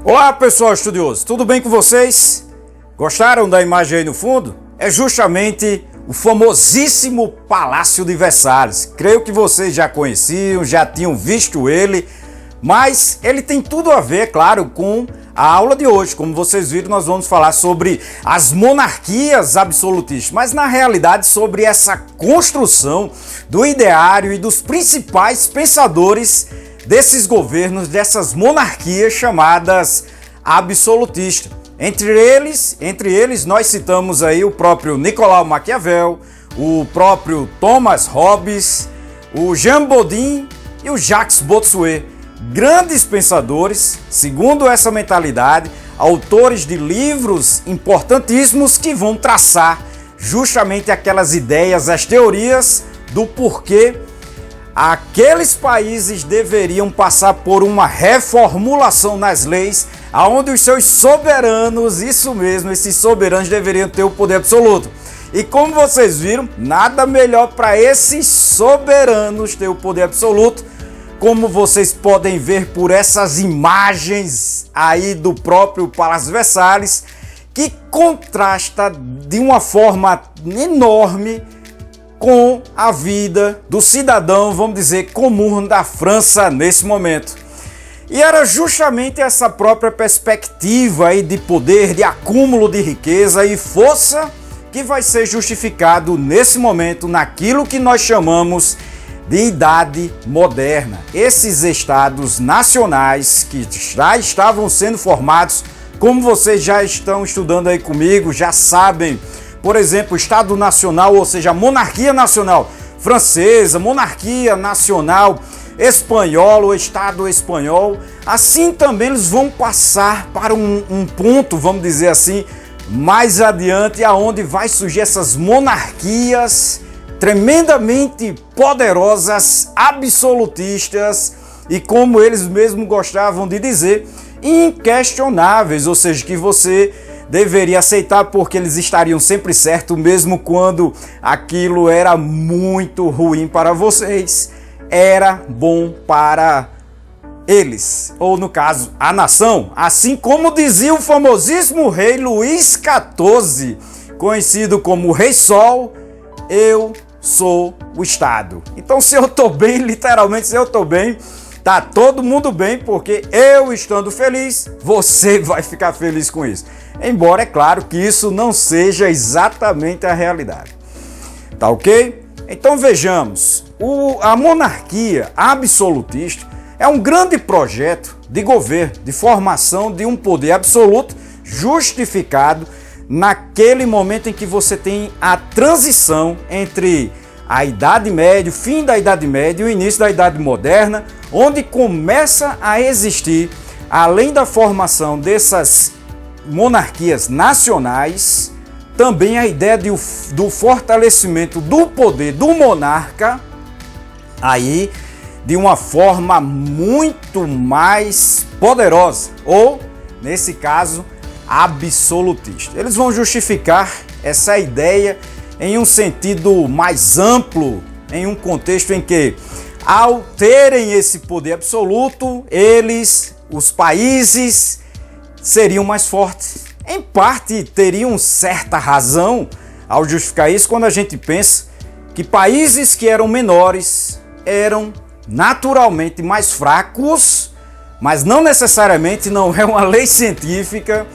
Olá pessoal estudioso, tudo bem com vocês? Gostaram da imagem aí no fundo? É justamente o famosíssimo Palácio de Versalhes. Creio que vocês já conheciam, já tinham visto ele, mas ele tem tudo a ver, claro, com a aula de hoje. Como vocês viram, nós vamos falar sobre as monarquias absolutistas, mas na realidade sobre essa construção do ideário e dos principais pensadores desses governos, dessas monarquias chamadas absolutistas. Entre eles nós citamos aí o próprio Nicolau Maquiavel, o próprio Thomas Hobbes, o Jean Bodin e o Jacques Bossuet. Grandes pensadores, segundo essa mentalidade, autores de livros importantíssimos que vão traçar justamente aquelas ideias, as teorias do porquê aqueles países deveriam passar por uma reformulação nas leis, aonde os seus soberanos, isso mesmo, esses soberanos deveriam ter o poder absoluto. E como vocês viram, nada melhor para esses soberanos ter o poder absoluto, como vocês podem ver por essas imagens aí do próprio Palácio de Versalhes, que contrasta de uma forma enorme com a vida do cidadão, vamos dizer, comum da França nesse momento. E era justamente essa própria perspectiva aí de poder, de acúmulo de riqueza e força que vai ser justificado nesse momento naquilo que nós chamamos de Idade Moderna. Esses estados nacionais que já estavam sendo formados, como vocês já estão estudando aí comigo, já sabem. Por exemplo, o Estado Nacional, ou seja, a monarquia nacional francesa, monarquia nacional espanhola, o Estado espanhol. Assim também eles vão passar para um ponto, vamos dizer assim, mais adiante, aonde vai surgir essas monarquias tremendamente poderosas, absolutistas e, como eles mesmos gostavam de dizer, inquestionáveis, ou seja, que você deveria aceitar porque eles estariam sempre certos, mesmo quando aquilo era muito ruim para vocês, era bom para eles, ou no caso, a nação. Assim como dizia o famosíssimo rei Luís XIV, conhecido como Rei Sol, eu sou o Estado. Então, se eu estou bem, literalmente, se eu estou bem, tá todo mundo bem, porque eu estando feliz, você vai ficar feliz com isso. Embora, é claro, que isso não seja exatamente a realidade. Tá ok? Então vejamos, a monarquia absolutista é um grande projeto de governo, de formação de um poder absoluto justificado naquele momento em que você tem a transição entre a Idade Média, o fim da Idade Média e o início da Idade Moderna, onde começa a existir, além da formação dessas monarquias nacionais, também a ideia do fortalecimento do poder do monarca, aí de uma forma muito mais poderosa, ou, nesse caso, absolutista. Eles vão justificar essa ideia em um sentido mais amplo, em um contexto em que, ao terem esse poder absoluto, os países seriam mais fortes. Em parte, teriam certa razão ao justificar isso quando a gente pensa que países que eram menores eram naturalmente mais fracos, mas não necessariamente, não é uma lei científica,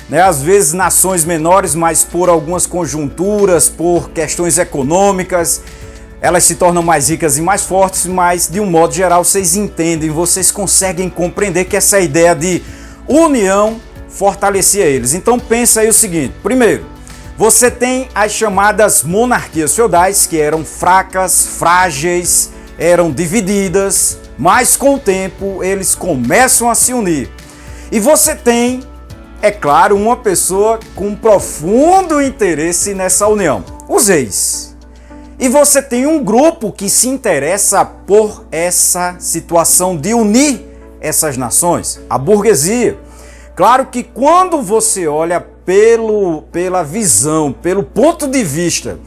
né? Às vezes nações menores, mas por algumas conjunturas, por questões econômicas, elas se tornam mais ricas e mais fortes, mas de um modo geral vocês entendem, vocês conseguem compreender que essa ideia de união fortalecia eles. Então pensa aí o seguinte: primeiro, você tem as chamadas monarquias feudais, que eram fracas, frágeis, eram divididas, mas com o tempo eles começam a se unir. E você tem, é claro, uma pessoa com profundo interesse nessa união: os reis. E você tem um grupo que se interessa por essa situação de unir essas nações, a burguesia. Claro que quando você olha pela visão, pelo ponto de vista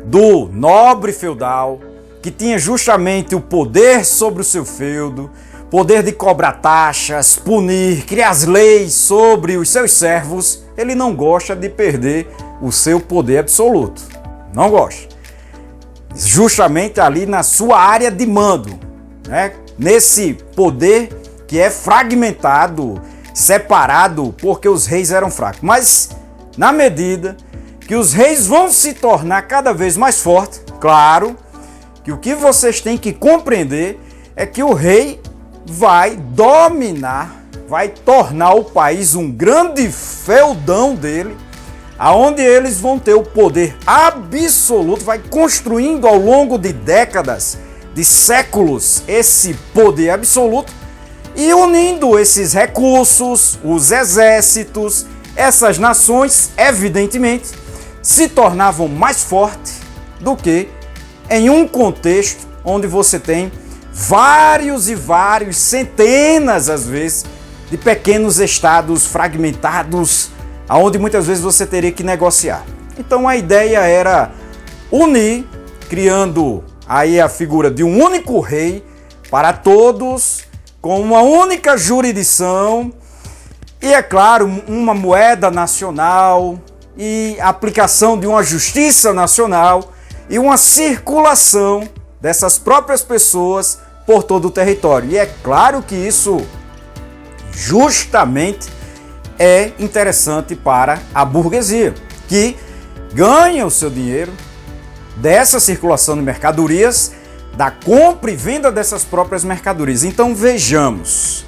do nobre feudal, que tinha justamente o poder sobre o seu feudo, poder de cobrar taxas, punir, criar as leis sobre os seus servos, ele não gosta de perder o seu poder absoluto. Não gosta. Justamente ali na sua área de mando, né? Nesse poder que é fragmentado, separado, porque os reis eram fracos. Mas na medida que os reis vão se tornar cada vez mais fortes, claro que o que vocês têm que compreender é que o rei vai dominar, vai tornar o país um grande feudão dele, aonde eles vão ter o poder absoluto, vai construindo ao longo de décadas, de séculos, esse poder absoluto e unindo esses recursos, os exércitos, essas nações, evidentemente, se tornavam mais fortes do que em um contexto onde você tem vários, centenas às vezes, de pequenos estados fragmentados, aonde muitas vezes você teria que negociar. Então a ideia era unir, criando aí a figura de um único rei para todos, com uma única jurisdição e, é claro, uma moeda nacional e a aplicação de uma justiça nacional e uma circulação dessas próprias pessoas por todo o território. E é claro que isso justamente é interessante para a burguesia, que ganha o seu dinheiro dessa circulação de mercadorias, da compra e venda dessas próprias mercadorias. Então vejamos,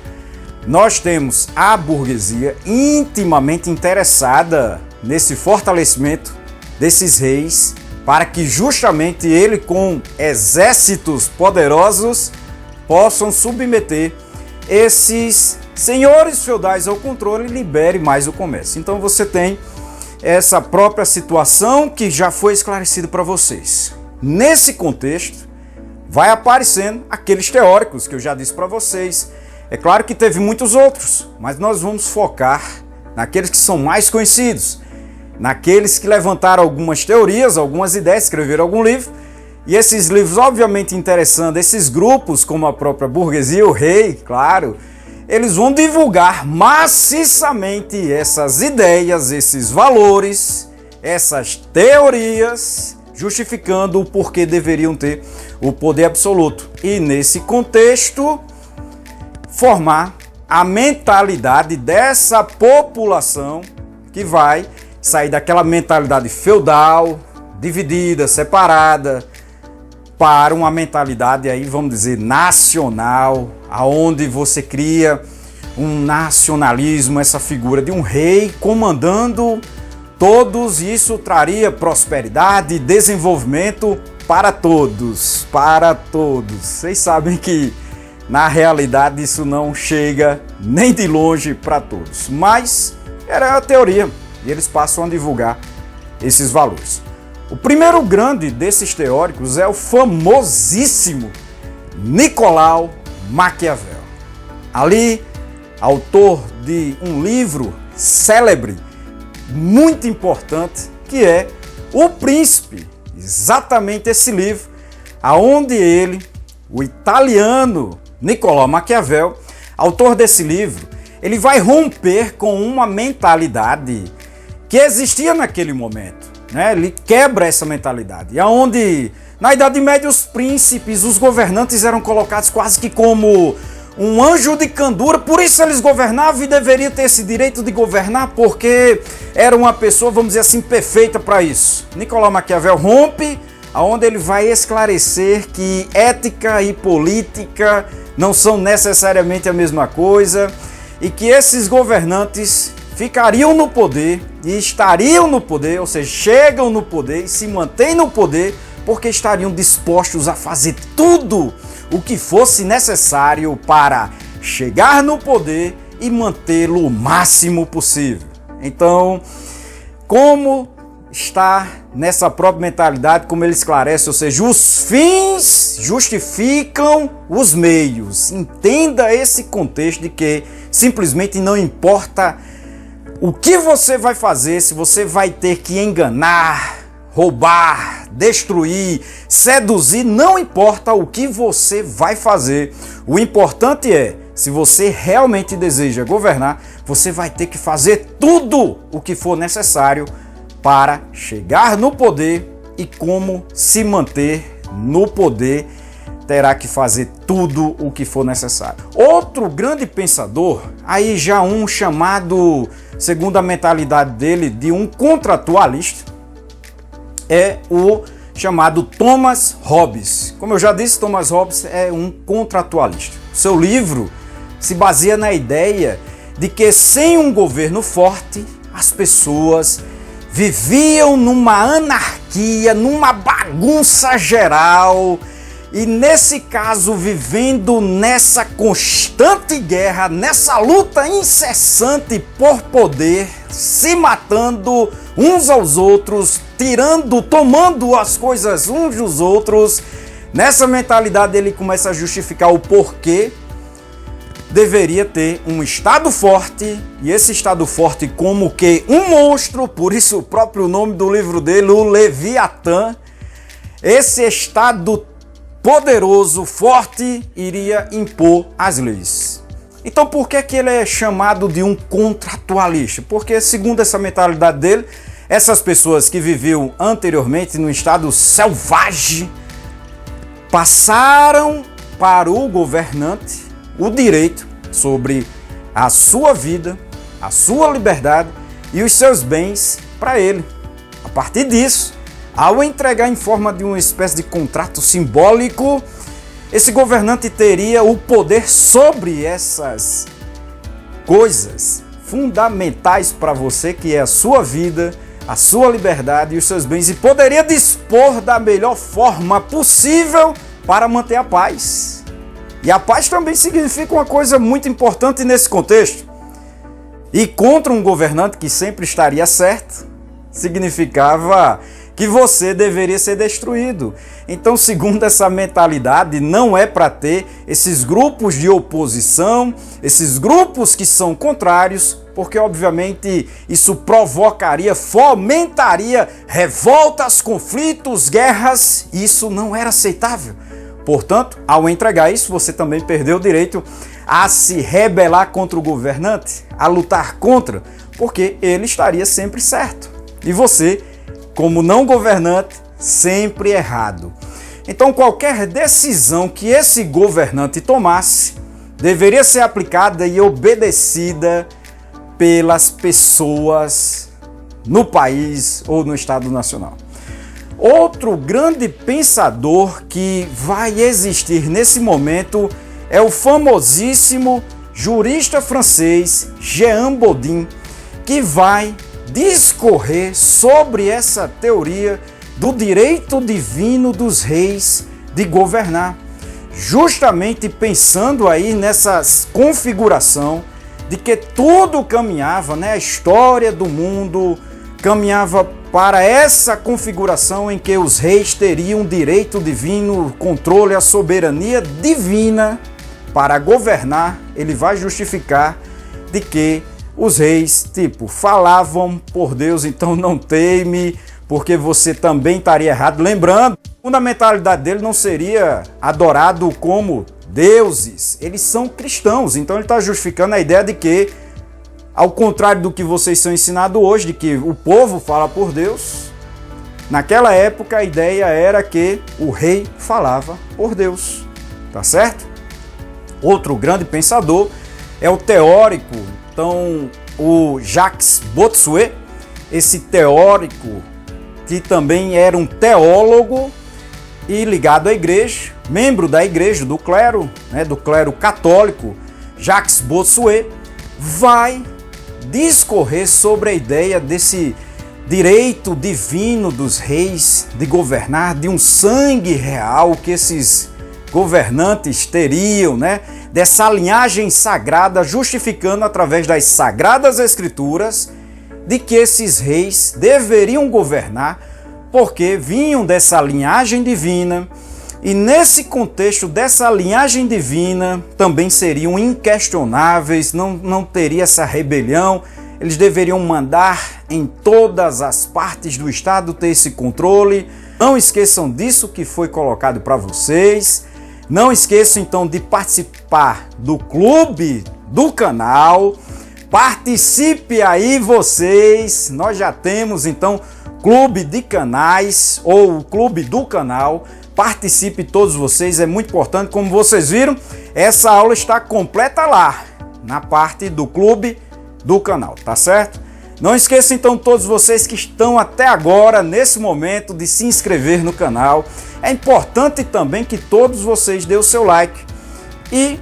nós temos a burguesia intimamente interessada nesse fortalecimento desses reis, para que justamente ele, com exércitos poderosos, possam submeter esses senhores feudais ao controle e libere mais o comércio. Então você tem essa própria situação que já foi esclarecido para vocês. Nesse contexto, vai aparecendo aqueles teóricos que eu já disse para vocês. É claro que teve muitos outros, mas nós vamos focar naqueles que são mais conhecidos, naqueles que levantaram algumas teorias, algumas ideias, escreveram algum livro, e esses livros, obviamente interessando esses grupos, como a própria burguesia, o rei, claro, eles vão divulgar maciçamente essas ideias, esses valores, essas teorias, justificando o porquê deveriam ter o poder absoluto. E nesse contexto, formar a mentalidade dessa população que vai sair daquela mentalidade feudal, dividida, separada, para uma mentalidade aí, vamos dizer, nacional, aonde você cria um nacionalismo, essa figura de um rei comandando todos, e isso traria prosperidade e desenvolvimento para todos, para todos. Vocês sabem que na realidade isso não chega nem de longe para todos, mas era a teoria. E eles passam a divulgar esses valores. O primeiro grande desses teóricos é o famosíssimo Nicolau Maquiavel. Ali, autor de um livro célebre, muito importante, que é O Príncipe. Exatamente esse livro, aonde ele, o italiano Nicolau Maquiavel, autor desse livro, ele vai romper com uma mentalidade que existia naquele momento, né? Ele quebra essa mentalidade, onde na Idade Média os príncipes, os governantes eram colocados quase que como um anjo de candura, por isso eles governavam e deveriam ter esse direito de governar, porque era uma pessoa, vamos dizer assim, perfeita para isso. Nicolau Maquiavel rompe, onde ele vai esclarecer que ética e política não são necessariamente a mesma coisa, e que esses governantes ficariam no poder e estariam no poder, ou seja, chegam no poder e se mantêm no poder porque estariam dispostos a fazer tudo o que fosse necessário para chegar no poder e mantê-lo o máximo possível. Então, como está nessa própria mentalidade, como ele esclarece, ou seja, os fins justificam os meios. Entenda esse contexto de que simplesmente não importa o que você vai fazer, se você vai ter que enganar, roubar, destruir, seduzir, não importa o que você vai fazer. O importante é, se você realmente deseja governar, você vai ter que fazer tudo o que for necessário para chegar no poder, e como se manter no poder, terá que fazer tudo o que for necessário. Outro grande pensador, aí já um chamado, segundo a mentalidade dele, de um contratualista, é o chamado Thomas Hobbes. Como eu já disse, Thomas Hobbes é um contratualista. Seu livro se baseia na ideia de que sem um governo forte, as pessoas viviam numa anarquia, numa bagunça geral, e nesse caso vivendo nessa constante guerra, nessa luta incessante por poder, se matando uns aos outros, tomando as coisas uns dos outros. Nessa mentalidade ele começa a justificar o porquê deveria ter um Estado forte, e esse Estado forte como que um monstro, por isso o próprio nome do livro dele, o Leviatã. Esse Estado poderoso, forte, iria impor as leis. Então por que ele é chamado de um contratualista? Porque segundo essa mentalidade dele, essas pessoas que viviam anteriormente no estado selvagem passaram para o governante o direito sobre a sua vida, a sua liberdade e os seus bens para ele. A partir disso, ao entregar em forma de uma espécie de contrato simbólico, esse governante teria o poder sobre essas coisas fundamentais para você, que é a sua vida, a sua liberdade e os seus bens, e poderia dispor da melhor forma possível para manter a paz. E a paz também significa uma coisa muito importante nesse contexto. E contra um governante que sempre estaria certo, significava que você deveria ser destruído. Então, segundo essa mentalidade, não é para ter esses grupos de oposição, esses grupos que são contrários, porque obviamente isso provocaria, fomentaria revoltas, conflitos, guerras, e isso não era aceitável. Portanto, ao entregar isso, você também perdeu o direito a se rebelar contra o governante, a lutar contra, porque ele estaria sempre certo. E você, como não governante, sempre errado. Então, qualquer decisão que esse governante tomasse deveria ser aplicada e obedecida pelas pessoas no país ou no Estado Nacional. Outro grande pensador que vai existir nesse momento é o famosíssimo jurista francês Jean Bodin, que vai discorrer sobre essa teoria do direito divino dos reis de governar, justamente pensando aí nessa configuração de que tudo caminhava, a história do mundo caminhava para essa configuração em que os reis teriam direito divino, o controle, a soberania divina para governar. Ele vai justificar de que os reis, falavam por Deus, então não teme, porque você também estaria errado. Lembrando, a fundamentalidade dele não seria adorado como deuses, eles são cristãos, então ele está justificando a ideia de que, ao contrário do que vocês são ensinados hoje, de que o povo fala por Deus, naquela época a ideia era que o rei falava por Deus, tá certo? Outro grande pensador é o teórico, então, o Jacques Bossuet, esse teórico que também era um teólogo e ligado à igreja, membro da igreja, do clero católico. Jacques Bossuet vai discorrer sobre a ideia desse direito divino dos reis de governar, de um sangue real que esses governantes teriam, dessa linhagem sagrada, justificando através das sagradas escrituras de que esses reis deveriam governar porque vinham dessa linhagem divina, e nesse contexto dessa linhagem divina também seriam inquestionáveis, não teria essa rebelião, eles deveriam mandar em todas as partes do estado ter esse controle. Não esqueçam disso que foi colocado para vocês. Não esqueçam então de participar do clube do canal. Participe aí vocês. Nós já temos então clube de canais ou o clube do canal. Participe todos vocês, é muito importante. Como vocês viram, essa aula está completa lá na parte do clube do canal, tá certo? Não esqueçam então todos vocês que estão até agora nesse momento de se inscrever no canal. É importante também que todos vocês dêem o seu like e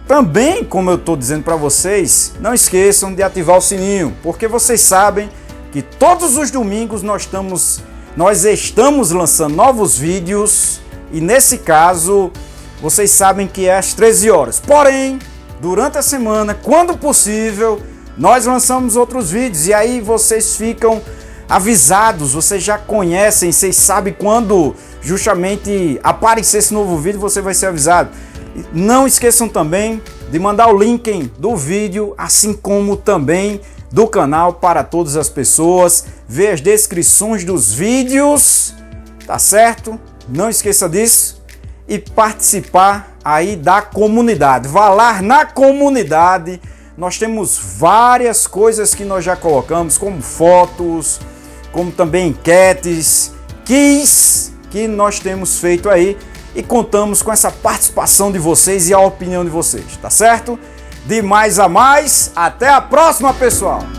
também, como eu estou dizendo para vocês, não esqueçam de ativar o sininho, porque vocês sabem que todos os domingos nós estamos lançando novos vídeos e nesse caso vocês sabem que é às 13 horas. Porém, durante a semana, quando possível, nós lançamos outros vídeos e aí vocês ficam avisados, vocês já conhecem, vocês sabem quando justamente aparecer esse novo vídeo, você vai ser avisado. Não esqueçam também de mandar o link do vídeo, assim como também do canal para todas as pessoas, ver as descrições dos vídeos, tá certo? Não esqueça disso e participar aí da comunidade. Vá lá na comunidade, nós temos várias coisas que nós já colocamos, como fotos, como também enquetes, quiz que nós temos feito aí e contamos com essa participação de vocês e a opinião de vocês, tá certo? De mais a mais, até a próxima, pessoal!